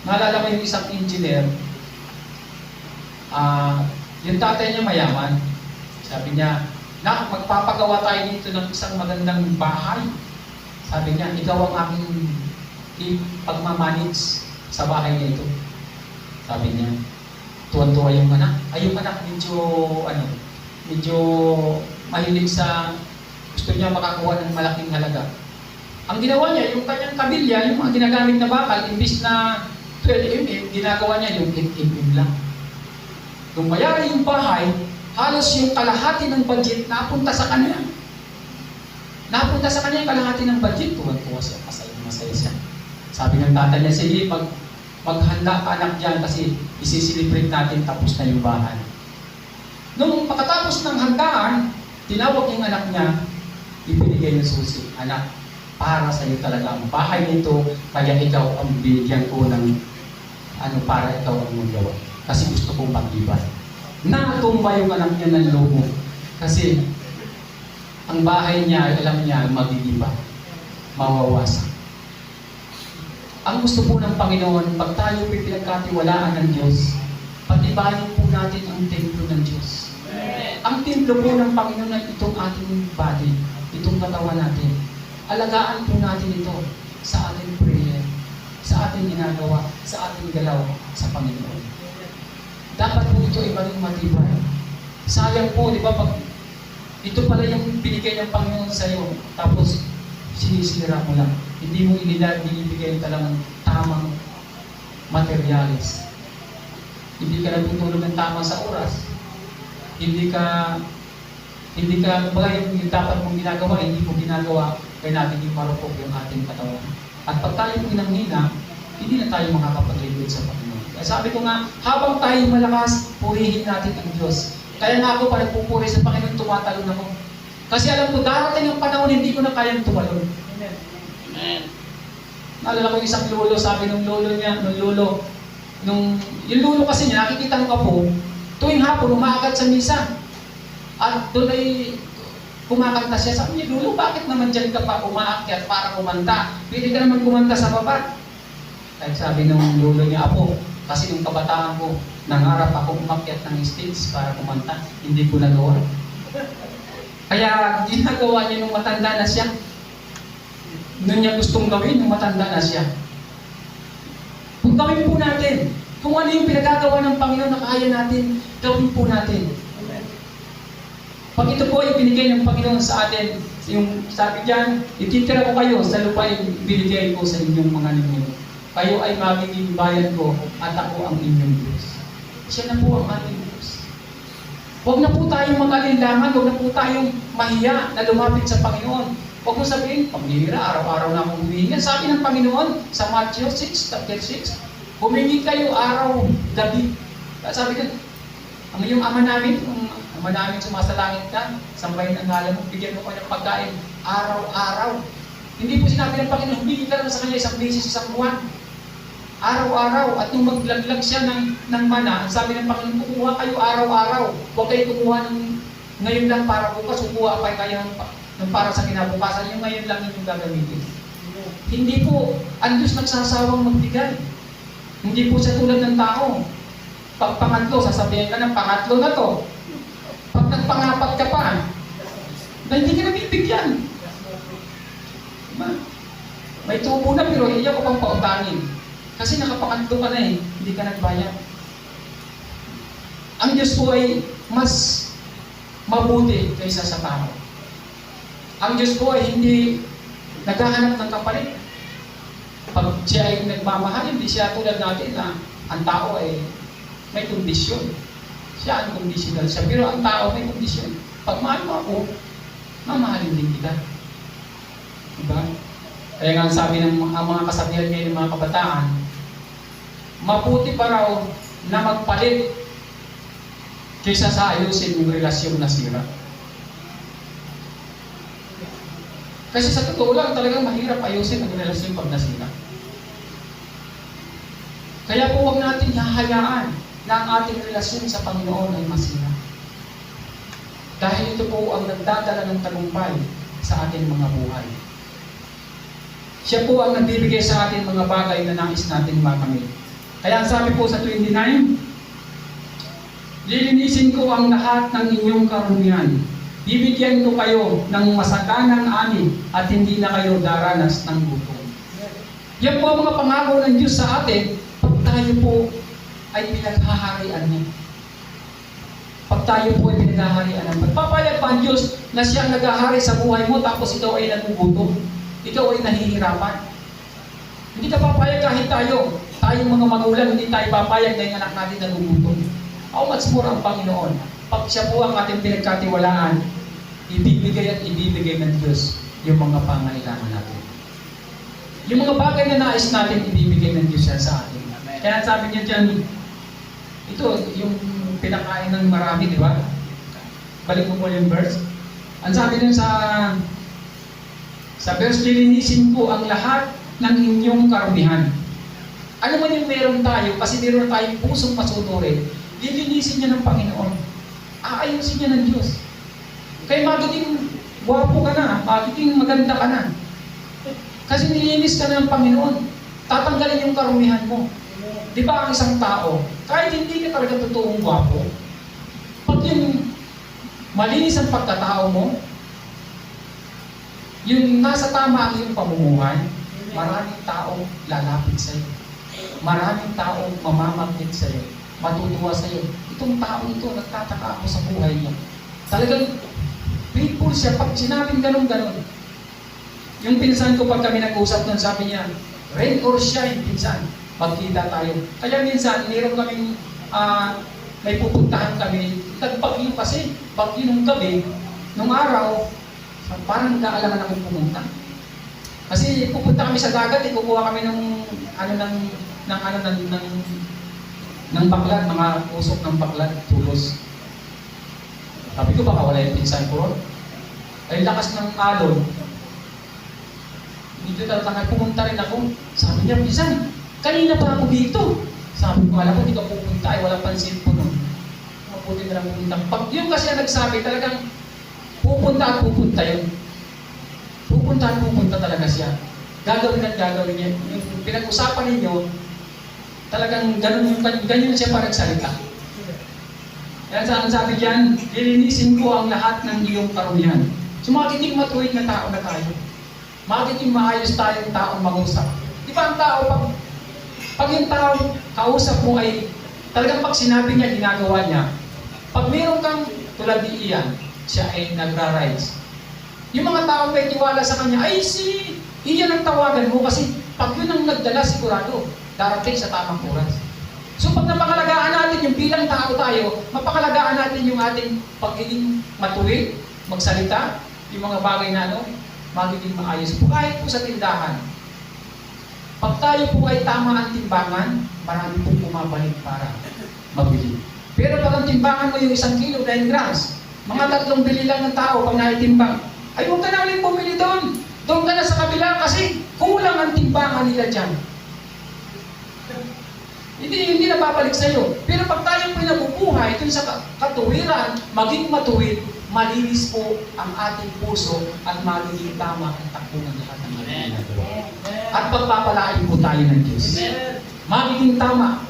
Naalala mo yung isang engineer, yung tatay niya mayaman. Sabi niya, nak, magpapagawa tayo dito ng isang magandang bahay. Sabi niya, ikaw ang aking pagmamanage sa bahay niya ito. Sabi niya, tuwan-tuwa yung anak. Ay, yung anak medyo mahilig sa gusto niya makakuha ng malaking halaga. Ang ginawa niya, yung kanyang kabilya, yung mga ginagamit na bakal, imbis na 12 mm, ginagawa niya yung 8 mm lang. Nung mayari yung bahay, halos yung kalahati ng budget napunta sa kanya. Napunta sa kanya yung kalahati ng budget. Tuwan-tuwa siya, masaya siya. Sabi ng tatay niya, sige, maghanda ka anak dyan kasi isisilibrate natin tapos na yung bahay. Nung pagkatapos ng handaan, tinawag yung anak niya, ibinigay yung susi. Anak, para sa iyo talaga ang bahay nito, kaya ikaw ang binigyan ko ng para ikaw ang magawa. Kasi gusto kong pag-ibay. Natumba yung anak niya ng lobo. Kasi ang bahay niya, alam niya, magigiba. Mawawasak. Ang gusto po ng Panginoon, pag tayo pinagkatiwalaan ng Diyos, patibayin po natin ang templo ng Diyos. Ang templo po ng Panginoon ay itong ating body, itong katawan natin. Alagaan po natin ito sa ating prayer, sa ating ginagawa, sa ating galaw sa Panginoon. Dapat po ito ay maging matibay. Sayang po, di ba, pag ito pala yung binigay ng Panginoon sa iyo, tapos sinisira mo lang. Hindi mo binibigay talagang tamang materialis. Hindi ka natutulog ng tama sa oras. Hindi ka kumbaga yung dapat mong ginagawa, hindi mo ginagawa, kaya natin yung marupok yung ating katawan. At pag tayo pinanghina, hindi na tayo makakapaglingkod sa Panginoon. Kaya sabi ko nga, habang tayo malakas, purihin natin ang Diyos. Kaya nga ako, pag nagpupuri sa Panginoon, tumatalon ako. Kasi alam ko, darating ang panahon, hindi ko na kayang tumalon. Amen. Naalala ko yung isang lolo, sabi nung lolo niya, yung lolo kasi niya, nakikita ko po, tuwing hapon, umaagat sa misa. At doon ay kumakanta siya. Sabi niya, Lolo, bakit naman dyan ka pa umaakyat para kumanta? Pwede ka naman kumanta sa baba. Kaya sabi ng lolo niya, Apo, kasi nung kabataan ko, nangarap ako umakyat ng stage para kumanta. Hindi ko nagawa. Kaya ginagawa niya nung matanda na siya. Noon niya gustong gawin, nung matanda na siya. Kung gawin po natin, kung ano yung pinagagawa ng Panginoon na kaya natin, gawin po natin. Pag ito po ay binigay ng Panginoon sa atin, yung sabi diyan, ititira ko kayo sa lupa ay binigay ko sa inyong mga ninuno. Kayo ay magiging bayan ko at ako ang inyong Diyos. Siya na po ang ating Diyos. Huwag na po tayong mag-alinlangan, huwag na po tayong mahiya na lumapit sa Panginoon. Huwag mo sabihin, pambihira, araw-araw na akong humingi. Sabi ng Panginoon sa Matthew 6, chapter 6, humingi kayo araw, gabi. Sabi ko, ang iyong ama namin, Ama namin sumasalangit ka, sambahin ang ngalan mo, bigyan mo ko ng pagkain, araw-araw. Hindi po sinabi ng Panginoon, humingi ka lang sa kanya isang beses, isang buwan. Araw-araw. At nung maglaglag siya ng mana, ang sabi ng Panginoon, kukuha kayo araw-araw. Huwag kayo kumuha ngayon lang para bukas, kukuha pa kayo ng para sa kinabukasan, yung ngayon lang yung gagamitin. Hindi po ang Diyos nagsasawang magbigay. Hindi po siya tulad ng tao. Pag pangatlo, sasabihin ka ng pangatlo na to. Pag nagpangapat ka pa, na hindi ka nabibigyan. Diba? May tubo na pero iyak ko pang pautangin. Kasi nakapangatlo ka na eh, hindi ka nagbayad. Ang Diyos po ay mas mabuti kaysa sa tao. Ang Diyos po ay hindi naghahanap ng kapalit. Pag siya ay nagmamahal, hindi siya tulad natin na ang tao ay may kondisyon. Siya ang conditional siya. Pero ang tao may kondisyon. Pag mahal mo ako, mamahalin din kita. Diba? Kaya nga sabi ng mga kasabihan ngayon ng mga kabataan, mabuti pa raw na magpalit kaysa sa ayusin yung relasyon na sira. Kasi sa totoo lang, talagang mahirap ayusin ang relasyon pag nasira. Kaya po huwag natin hahayaan na ang ating relasyon sa Panginoon ay masira. Dahil ito po ang nagdadala ng tagumpay sa ating mga buhay. Siya po ang nagbibigay sa atin mga bagay na nais natin makamit. Kaya sabi po sa 29, lilinisin ko ang lahat ng inyong karumihan. Bibigyan ko kayo ng masaganang ani at hindi na kayo daranas ng gutom. Yan po ang mga pangako ng Diyos sa atin pag tayo po ay pinaghaharian niya. Pag tayo po ay pinaghaharian niya. Pagpapayag pa ang Diyos na siya ang naghahari sa buhay mo tapos ikaw ay nagugutom. Ikaw ay nahihirapan. Hindi ka papayag kahit tayong mga magulang, hindi tayo papayag dahil anak natin nagugutom. How much more ang Panginoon? Pag siya po ang ating pinagkatiwalaan, ibibigay at ibibigay ng Diyos yung mga pangailangan natin. Yung mga bagay na nais natin, ibibigay ng Diyos yan sa atin. Kaya sabi niya dyan, ito, yung pinakain ng marami, di ba? Balik mo po yung verse. Ang sabi dun sa verse, lilinisin ko ang lahat ng inyong karumihan. Ano man yung meron tayo, kasi meron tayong pusong masuturin, lilinisin niya ng Panginoon. Aayusin niya ng Diyos. Kaya magiging gwapo ka na, magiging maganda ka na. Kasi nilinis ka na ng Panginoon. Tatanggalin yung karumihan mo. Di ba ang isang tao, kahit hindi ka talaga totoong gwapo, pag yung malinis ang pagkatao mo, yung nasa tama ang iyong pamumuhay, maraming tao lalapit sa iyo. Maraming tao mamamagnet sa iyo. Matutuwa sa iyo. Itong tao ito, nagtataka ako sa buhay niya. Talagang faithful siya. Pag sinabing ganun-ganun, yung pinsan ko pag kami nag-usap nun, sabi niya, rain or shine, pinsan, magkita tayo. Kaya minsan, mayroon kaming, may pupuntahan kami, nagpagyo kasi, pagyo nung gabi, nung araw, parang nag-aalangan akong pumunta. Kasi pupunta kami sa dagat, kukuha kami ng baklat, mga usok ng baklat, tulos. Sabi ko, baka wala yung pinsan ko. Ay lakas ng alon. Dito talaga pumunta rin ako. Sabi niya, pinsan, kanina pa ako dito. Sabi ko, alam ko, hindi ka pupunta, ay walang pansin po nun. Mabuti na lang pupunta. Pag yun kasi nagsabi, talagang pupunta at pupunta yun. Pupunta at pupunta talaga siya. Gagawin at gagawin niya. Yung pinag-usapan ninyo, talagang ganyan siya parang salita. Kaya saan sabi diyan, lilinisin ko ang lahat ng iyong karumihan. So magiging matuwid na tao na tayo. Magiging maayos tayong taong mag-usap. Di ba ang tao, pag yung tao kausap mo ay, talagang pag sinabi niya, ginagawa niya. Pag meron kang tulad ni Ian, siya ay nagra-rise. Yung mga tao may tiwala sa kanya, ay si Ian ang tawagan mo kasi pag yun ang nagdala, sigurado, darating sa tamang oras. So pag napakalagaan natin yung bilang tao tayo, mapakalagaan natin yung ating pagiging matuwid, magsalita, yung mga bagay na magiging maayos po. Kahit po sa tindahan. Pag tayo po ay tama ang timbangan, marami po pumabalik para mabili. Pero pag ang timbangan mo yung 1 kilo, 9 grams, mga 3 bili lang ng tao pag naitimbang, ay huwag ka na ulit bumili doon. Doon ka na sa kabila kasi kulang ang timbangan nila dyan. Hindi na babalik sa iyo. Pero pag tayo po nabubuhay dun sa katuwiran, maging matuwid, malinis po ang ating puso at magiging tama ang takbo ng lahat ng ating ginagawa. At pagpapalain po tayo ng Diyos. Magiging tama.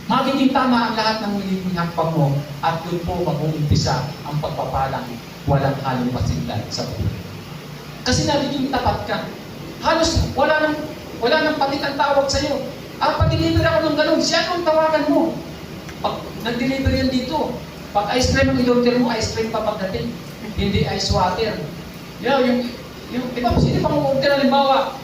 Magiging tama ang lahat ng magiging hakbang mo at doon po mag-uumpisa ang pagpapalang walang halong pasinlan sa buhay. Kasi nagiging tapat ka. Halos wala nang palit ang tawag sa iyo. Pag-deliver ako ng ganun, siya ang tawagan mo. Pag nag-deliver yan dito, pag ice cream ang in-order mo, ice cream pa pagdating. Hindi ice water. Di ba, sino pang order, halimbawa,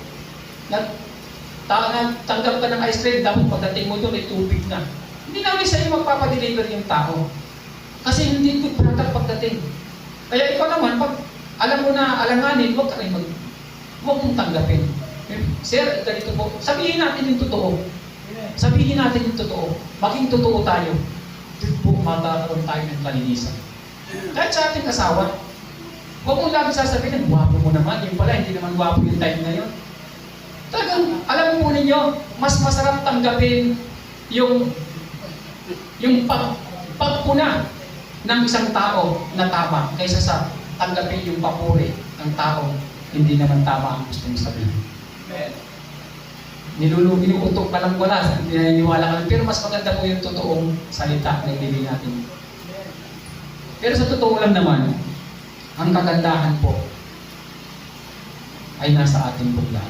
tanggap ka ng ice cream, dapat pagdating mo doon ay tubig na. Hindi namin sa iyo magpapadeliver yung tao. Kasi hindi good product pagdating. Kaya ikaw naman, pag alam mo na alanganin, huwag mong tanggapin. Sir, ganito po. Sabihin natin yung totoo. Sabihin natin yung totoo. Maging totoo tayo. Doon po magkakaroon tayo ng kalinisan. Kahit sa ating asawa, huwag mong lagi sasabihin, guwapo mo naman. Yung pala, hindi naman guwapo yung time na yun. Talagang, alam mo po ninyo, mas masarap tanggapin yung pagpuna ng isang tao na tama kaysa sa tanggapin yung papuri ng tao hindi naman tama ang gusto mong sabihin. Inuutok ka lang wala, naniniwala ka lang. Pero mas maganda po yung totoong salita na ibigay natin. Pero sa totoo lang naman, ang kagandahan po ay nasa ating bugla.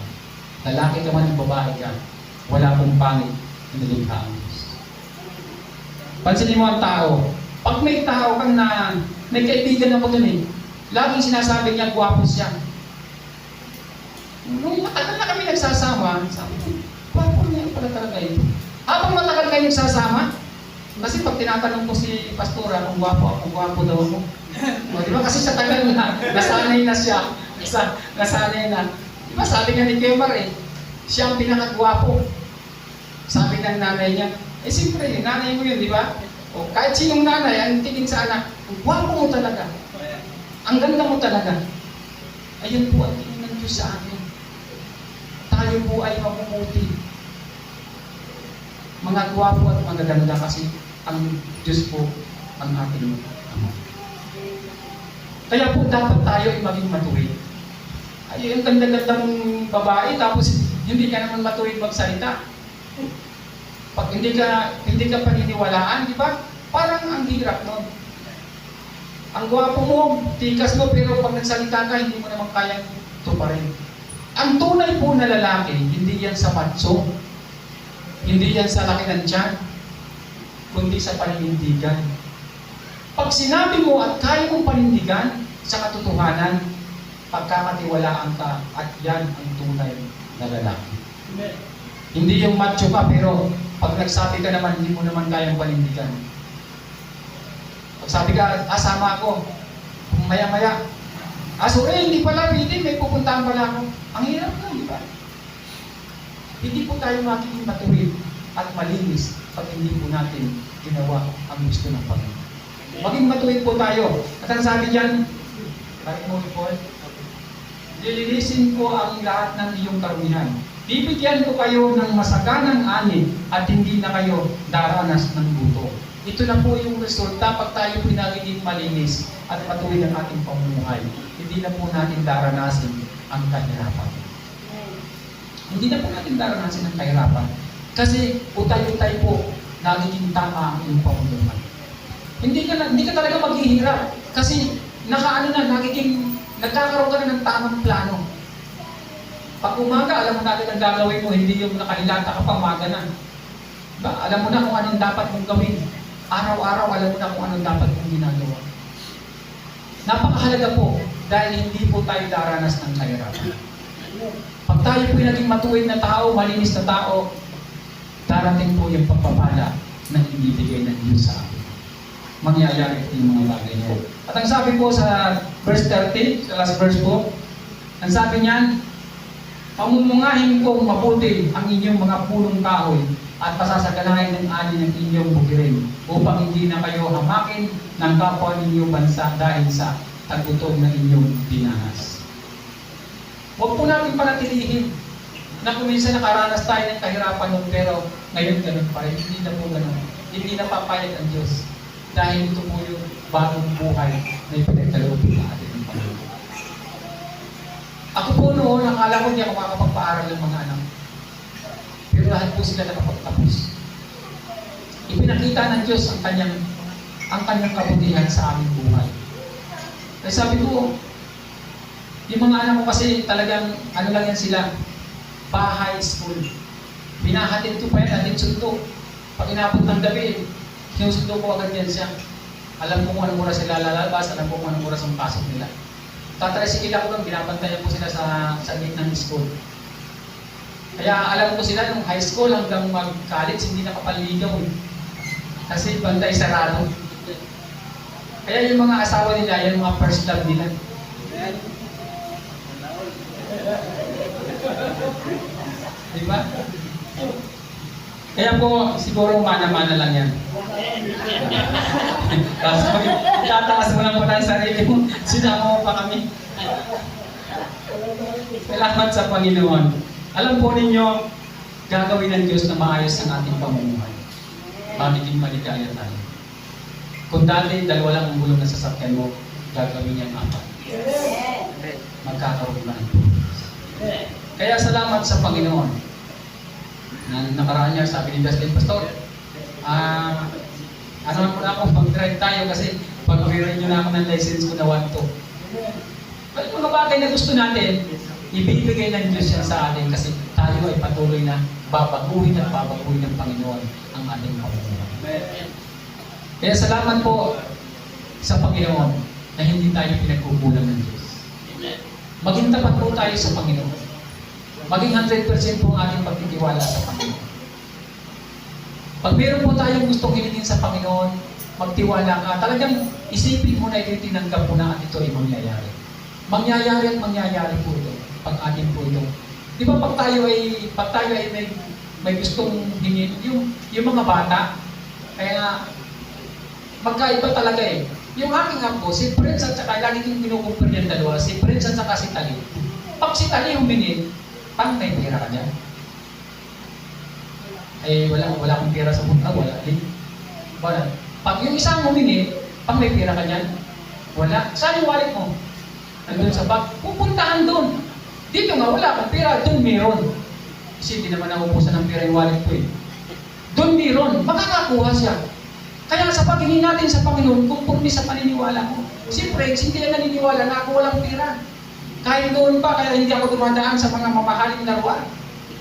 Lalaki ka man o babae ka, wala pong pangit na nilikha ang Diyos. Pansinin mo ang tao. Pag may tao kang na may kaibigan ako dun laging sinasabi niya, gwapo siya. Nung matagal na kami nagsasama, sabi ko, gwapo niya pala talaga ito. Habang matagal kayo nagsasama, kasi pag tinatanong ko si Pastora kung gwapo daw ako. O, di ba? Kasi sa tagal na, nasanay na siya. Nasanay na. Di ba? Sabi nga ni Kemar siya ang pinakagwapo. Sabi ng nanay niya, siyempre, nanay mo yun, di ba? O, kahit sinong nanay, ang tingin sa anak, gwapo mo talaga. Ang ganda mo talaga. Ayun po ang tingin ng Diyos sa akin. Tayo po ay mabubuti. Mga gwapo at magaganda kasi ang Diyos po ang ating Ama. Kaya po dapat tayo ay maging matuwid. Ay, ang ganda-ganda mong babae tapos hindi ka naman matuwid magsalita. Pag hindi ka paniniwalaan, di ba? Parang ang hirap nun. Ang gwapo mo, tikas mo, pero pag nagsalita ka, hindi mo naman kayang tuparin. Ang tunay po na lalaki, hindi yan sa matso, hindi yan sa laki ng tiyan, kundi sa paninindigan. Pag sinabi mo at kaya mong panindigan sa katotohanan, pagkakatiwalaan ka at yan ang tunay na lalaki. Amen. Hindi yung macho ka, pero pag nagsabi ka naman, hindi mo naman kayang panindigan. Pag sabi ka, sama ako, maya-maya, sorry, hindi pala, hindi, may pupuntahan pala ako. Ang hirap na, di ba? Hindi po tayo magiging matuwid at malinis pag hindi po natin ginawa ang gusto ng Panginoon. Maging matuwid po tayo. At ang sabi diyan, bakit mo Paul? Lilinisin ko ang lahat ng iyong karumihan. Bibigyan ko kayo ng masaganang ani at hindi na kayo daranas ng buto. Ito na po yung resulta pag tayo pinagiging malinis at matuwid ang ating pamumuhay. Hindi na po natin daranasin ang kahirapan. Hindi na po natin daranasin ang kahirapan. Kasi utay-utay po, nagiging tama ang iyong pamumuhay. Hindi ka talaga maghihirap. Kasi nagkakaroon ka na ng tamang plano. Pag umaga, alam mo natin ang gagawin mo, hindi yung nakalilata ka pa umaga na. Diba? Alam mo na kung anong dapat mong gawin. Araw-araw, alam mo na kung anong dapat mong ginagawa. Napakahalaga po dahil hindi po tayo daranas ng kahirapan. Pag tayo po naging matuwid na tao, malinis na tao, darating po yung pagpapala na ibibigay ng Diyos sa atin. Mangyayari po yung mga bagay niyo. At ang sabi po sa verse 30, sa last verse po, ang sabi niyan, pamumungahin kong mabuti ang inyong mga punong kahoy at pasasaganahin ng ani ng inyong bukirin upang hindi na kayo hamakin ng kapwa ninyong bansa dahil sa tagutom na inyong dinanas. Huwag po natin panatilihin na kung minsan nakaranas tayo ng kahirapan nun, pero ngayon ganun pa rin. Hindi na po ganun. Hindi na papayag ang Diyos dahil ito po yung bagong buhay may pinagkaloob na atin ng Panginoon. Ako po noon, akala ko hindi ako makakapagpaaral ng mga anak. Pero lahat po sila nakapagtapos. Ipinakita ng Diyos ang kanyang kabutihan sa aming buhay. Kaya sabi ko, yung mga anak ko kasi talagang, ano lang yan sila, bahay school. Binahatid ko pa yan, hatid sundo. Pag inabot ng gabi, sinusundo ko agad yan siya. Alam ko kung anong oras sila lalabas, alam ko kung anong oras ang pasok nila. Tatricycle ako lang, binabantayan ko sila sa gate ng school. Kaya alam ko sila nung high school hanggang mag-college, hindi nakapaligaw. Kasi bantay sarado. Kaya yung mga asawa nila, yung mga first love nila. Diba? Kaya po, siguro mana-mana lang yan. Tapos tatakas mo lang po tayo sarili mo, sinama mo pa kami. Salamat sa Panginoon. Alam po ninyo, gagawin ng Diyos na maayos ang ating pamumuhay. Magiging maligaya tayo. Kung dati, 2 lang ang gulong na sasakyan mo, gagawin niyang 4. Magkakaroon na ng tulos. Kaya salamat sa Panginoon. Nakaraan niya, sabi ni Dustin, Pastor, ano mo na ako, mag-drive tayo kasi pag-renew na ako ng license ko na 1-2. But mga bagay na gusto natin, ibibigay ng Diyos yan sa atin kasi tayo ay patuloy na babaguhin at babaguhin ng Panginoon ang ating pamumuhay. Kaya salamat po sa Panginoon na hindi tayo pinagkukulang ng Diyos. Maging tapat po tayo sa Panginoon. Maging 100% po ang ating pagtitiwala sa Panginoon. Pag meron po tayong gustong hilingin sa Panginoon, magtiwala ka, talagang isipin mo na ito, tinanggap mo na at ito ay mangyayari. Mangyayari at mangyayari po ito. Pag atin po ito. Di ba pag tayo ay may gustong hingin, yung mga bata, kaya magkaiba talaga eh. Yung aking apo, si Prince at saka, lagi kong kinukumpir yung dalawa, si Prince at saka si Tali. Pag si Tali humingi, parang may pera ka dyan. Ay, wala akong pera sa punta, wala. Pag yung isang humingi, pag may pera ka dyan, wala. Saan yung wallet mo? Nandun sa bag, pupuntahan doon. Dito nga, wala akong pera, doon meron. Kasi hindi naman naubusan ng pera yung wallet ko eh. Doon meron, makakakuha siya. Kaya sa paghingi natin sa Panginoon, kumpurni sa paniniwala ko. Si Prince, hindi na naniniwala na ako walang pera. Kahit doon pa, kaya hindi ako dumadaan sa mga mamahaling laruan.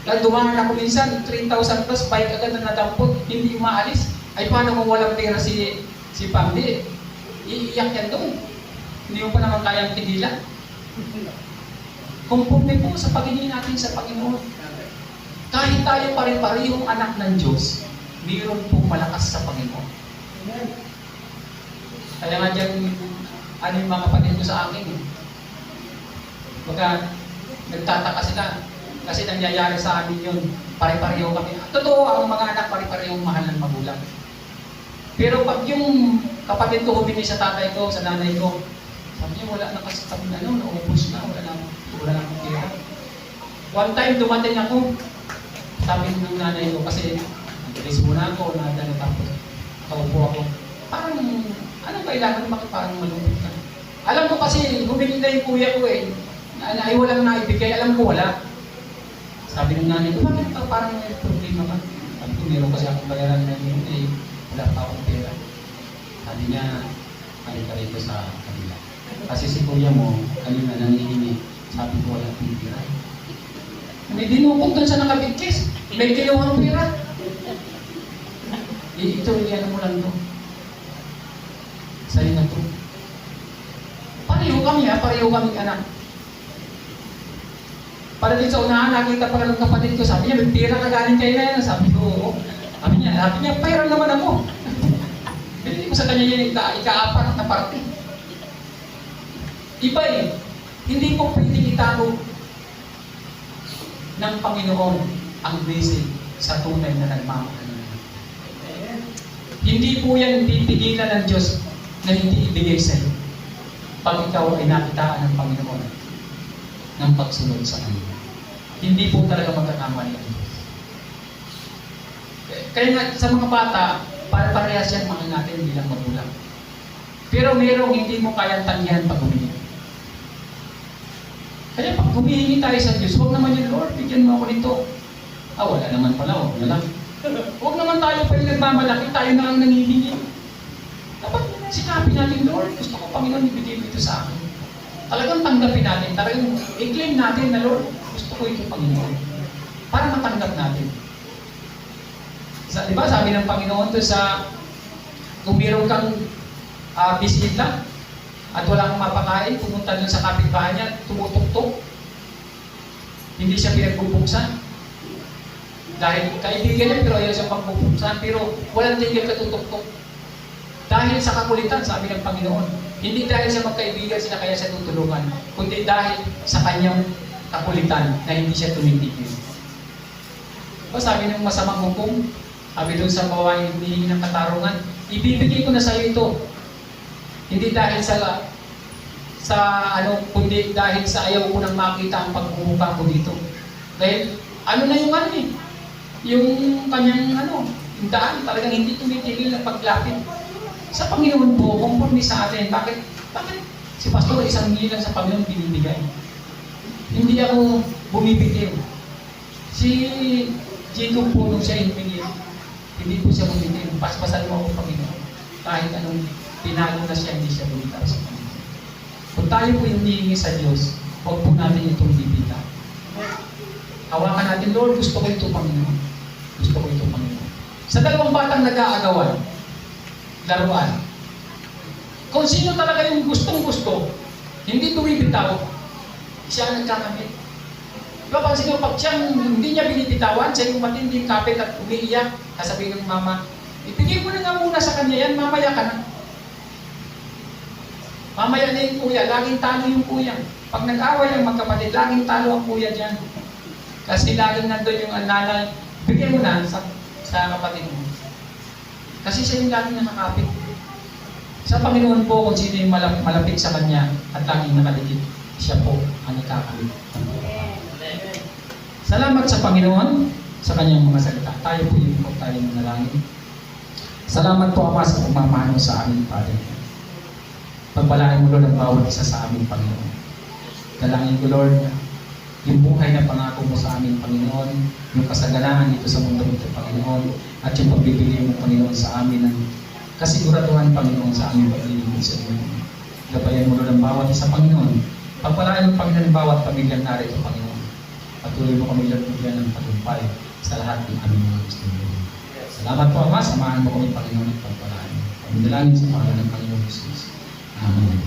Dahil dumaan ako minsan, 3,000 plus, bike agad na nadampot, hindi umaalis. Ay paano kung walang pera si Pamdi? Iiyak yan doon. Hindi mo pa naman kayang tigilan. Kumpurni po sa paghingi natin sa Panginoon. Kahit tayo pare-parehong anak ng Diyos, mayroon pong malakas sa Panginoon. Kaya nga dyan, ano yung mga kapatid ko sa akin eh. Baga, nagtataka sila. Kasi nangyayari sa amin yun. Pare-pareho kami. Totoo, ang mga anak pare-parehong mahal ng magulang. Pero pag yung kapatid ko humingi sa tatay ko, sa nanay ko, sabi niya, wala na kasi kami naubos na, wala na akong pera. One time, dumating ako, sabi ng nanay ko, kasi nag-release muna ako, tapos kaupo ako. Parang, anong kailangan parang malungkot ka? Alam ko kasi, humingi na yung kuya ko eh, ay walang naibigay, alam ko wala. Sabi ng nanay ko, bakit ito parang may problema ka? Sabi ko, meron kasi akong bayaran na yun, eh, wala pa akong pera. Sabi niya, halika rito sa kanila. Kasi si kuya mo, kanina nangihingi, sabi ko wala akong pera. May dinukot doon sa nakabigkis, may kinuhang pera. Ito, ano mo lang ito. Sa'yo na ito. Pareho kami anak. Para dito sa unahan, nakita pa ng kapatid ko, sabi niya, may pera ka galing kayo na yan. Sabi ko, oo. Sabi niya, pera naman ako. Hindi ko sa kanya yung ika-apat na parte. Iba eh, hindi po pwedeng itago ng Panginoon ang blessing sa tunay na nagmamahal. Hindi po yan pipigilan ng Diyos na hindi ibigay sa iyo pag ikaw ay nakitaan ng Panginoon ng pagsunod sa Kanya. Hindi po talaga magkakamali ang Diyos. Kaya nga sa mga bata, para parehas yan mahal natin bilang magulang. Pero merong hindi mo kayang tanggihan pag humingi. Kaya pag humihingi tayo sa Diyos, huwag naman yung Lord, bigyan mo ako nito. Wala naman pala, huwag na lang. Huwag naman tayo pa yung nagmamalaki, tayo na lang nangihingi. Dapat sikapin natin, Lord, gusto ko Panginoon, ibigay mo ito sa akin. Talagang tanggapin natin, talagang i-claim natin na Lord, gusto ko ito Panginoon. Para matanggap natin. Di ba, sabi ng Panginoon to sa, kung meron kang bisita, at wala kang mapakain, pumunta dun sa kapitbahay niya, tumutuktok. Hindi siya pinagbubuksan. Dahil kaibigan niya, pero ayaw siya pagbubuksan. Pero walang tigil katutuktok. Dahil sa kakulitan, sabi ng Panginoon. Hindi dahil sa magkaibigan sila kaya siya tutulungan, kundi dahil sa kanyang kakulitan na hindi siya tumitigil. O sabi ng masamang hukom, sabi doon sa bawaing hinihingi ng katarungan, ibibigay ko na sa iyo ito. Hindi dahil kundi dahil sa ayaw ko nang makita ang pagmumukha ko dito. Dahil na yung yung kanyang yung daan, talagang hindi tumitigil na paglapit. Sa Panginoon po, conforme sa atin, bakit si Pastor 1,000 lang sa Panginoon binibigay? Hindi ako bumibigay. Si Jacob po nung siya humingi, hindi po siya bumibigay. Paspasan mo ako Panginoon. Kahit anong pinalo na siya, hindi siya bumitaw sa Panginoon. Kung tayo po hinihingi sa Diyos, huwag po natin itong bibita. Hawakan natin, Lord, gusto ko ito Panginoon. Gusto ko ito Panginoon. Sa dalawang batang nag-aagawan, laruan. Kung sino talaga yung gustong-gusto, hindi bumibitaw, siya ang nagkakamit. Diba, pansin nyo, pag siyang hindi niya binibitawan, siya yung matinding kapit at umiiyak, sasabihin ng mama, ibigay mo na nga muna sa kanya yan, mamaya ka na. Mamaya na yung kuya, laging talo yung kuya. Pag nag-away ang magkapatid, laging talo ang kuya dyan. Kasi laging nandun yung nanay, bigyan mo na sa kapatid mo. Kasi siya yung laging nakakapit. Sa Panginoon po, kung sino yung malapit sa Kanya at laging nakadikit, siya po ang nagkakapit. Salamat sa Panginoon sa Kanyang mga salita. Tayo po yung po tayo manalangin. Salamat po Ama sa pagmamano sa amin, Padre. Pagpalain mo Lord ang bawat isa sa amin, Panginoon. Dalangin ko Lord, yung buhay na pangako mo sa amin, Panginoon, yung kasagalaan dito sa mundo ito, Panginoon, at yung pagbibigay mo, Panginoon, sa amin ng kasiguraduhan, Panginoon, sa aming paglilingkod sa iyo. Gabayan mo Lord ang bawat isa, Panginoon. Pagpalain mo, Panginoon, ang bawat pamilyang narito, Panginoon. Patuloy mo kami Lord bigyan ng patumpay sa lahat ng aming mga gusto mo. Salamat po, Ama. Samahan mo kami, Panginoon, at pagpalain. Pagdalangin sa pangalan ng Panginoon Jesus. Amen.